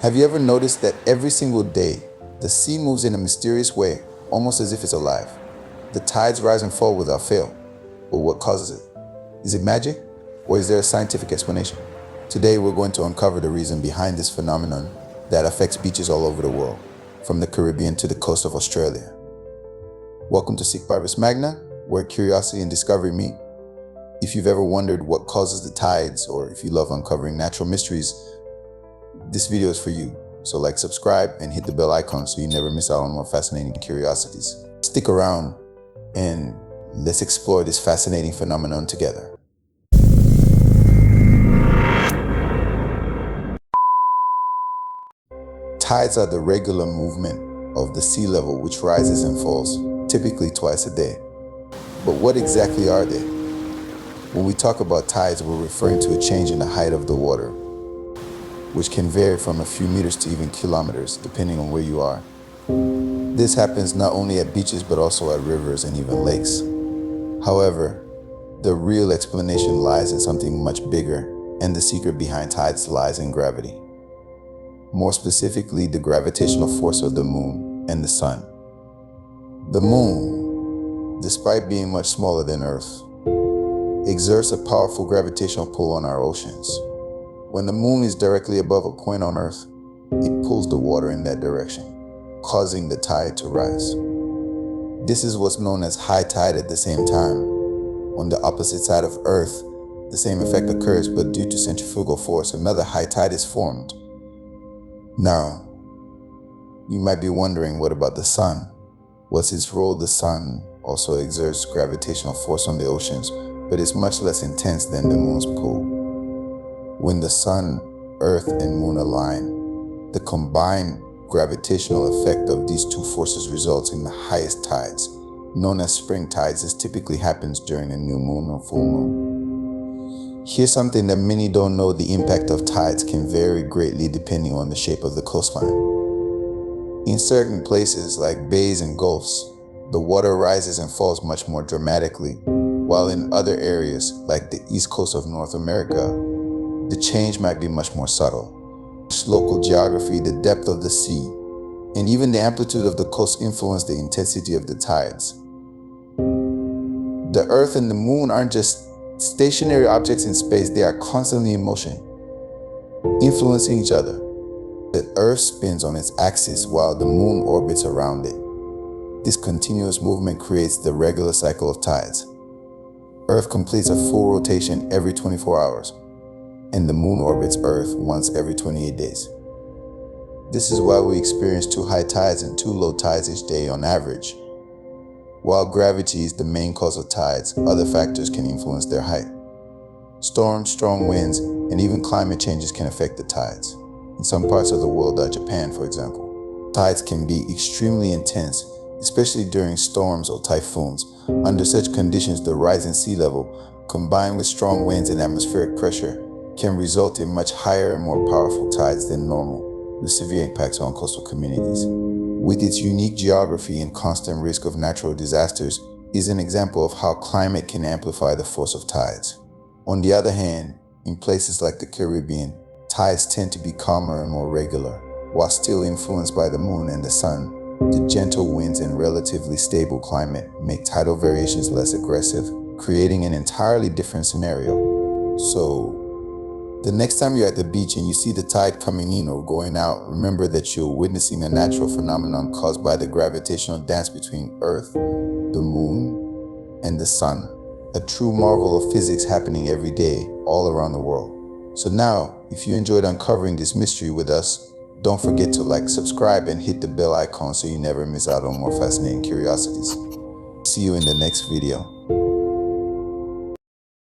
Have you ever noticed that every single day, the sea moves in a mysterious way, almost as if it's alive? The tides rise and fall without fail. But what causes it? Is it magic? Or is there a scientific explanation? Today, we're going to uncover the reason behind this phenomenon that affects beaches all over the world, from the Caribbean to the coast of Australia. Welcome to Parvis Magna, where curiosity and discovery meet. If you've ever wondered what causes the tides, or if you love uncovering natural mysteries, this video is for you. So subscribe, and hit the bell icon so you never miss out on more fascinating curiosities. Stick around and let's explore this fascinating phenomenon together. Tides are the regular movement of the sea level which rises and falls, typically twice a day. But what exactly are they? When we talk about tides, we're referring to a change in the height of the water, which can vary from a few meters to even kilometers, depending on where you are. This happens not only at beaches, but also at rivers and even lakes. However, the real explanation lies in something much bigger, and the secret behind tides lies in gravity. More specifically, the gravitational force of the moon and the sun. The moon, despite being much smaller than Earth, exerts a powerful gravitational pull on our oceans. When the moon is directly above a point on Earth, it pulls the water in that direction, causing the tide to rise. This is what's known as high tide. At the same time, on the opposite side of Earth, the same effect occurs, but due to centrifugal force, another high tide is formed. Now, you might be wondering, what about the sun? What's its role? The sun also exerts gravitational force on the oceans, but it's much less intense than the moon's pull. When the sun, earth, and moon align, the combined gravitational effect of these two forces results in the highest tides, known as spring tides. This typically happens during a new moon or full moon. Here's something that many don't know: the impact of tides can vary greatly depending on the shape of the coastline. In certain places like bays and gulfs, the water rises and falls much more dramatically, while in other areas like the east coast of North America, the change might be much more subtle. Local geography, the depth of the sea, and even the amplitude of the coast influence the intensity of the tides. The Earth and the moon aren't just stationary objects in space, they are constantly in motion, influencing each other. The Earth spins on its axis while the moon orbits around it. This continuous movement creates the regular cycle of tides. Earth completes a full rotation every 24 hours, and the moon orbits Earth once every 28 days. This is why we experience two high tides and two low tides each day on average. While gravity is the main cause of tides, other factors can influence their height. Storms, strong winds, and even climate changes can affect the tides. In some parts of the world, like Japan for example, tides can be extremely intense, especially during storms or typhoons. Under such conditions, the rising sea level, combined with strong winds and atmospheric pressure, can result in much higher and more powerful tides than normal, with severe impacts on coastal communities. With its unique geography and constant risk of natural disasters, is an example of how climate can amplify the force of tides. On the other hand, in places like the Caribbean, tides tend to be calmer and more regular. While still influenced by the moon and the sun, the gentle winds and relatively stable climate make tidal variations less aggressive, creating an entirely different scenario. So, the next time you're at the beach and you see the tide coming in or going out, remember that you're witnessing a natural phenomenon caused by the gravitational dance between Earth, the moon, and the sun. A true marvel of physics happening every day, all around the world. So now, if you enjoyed uncovering this mystery with us, don't forget to subscribe, and hit the bell icon so you never miss out on more fascinating curiosities. See you in the next video.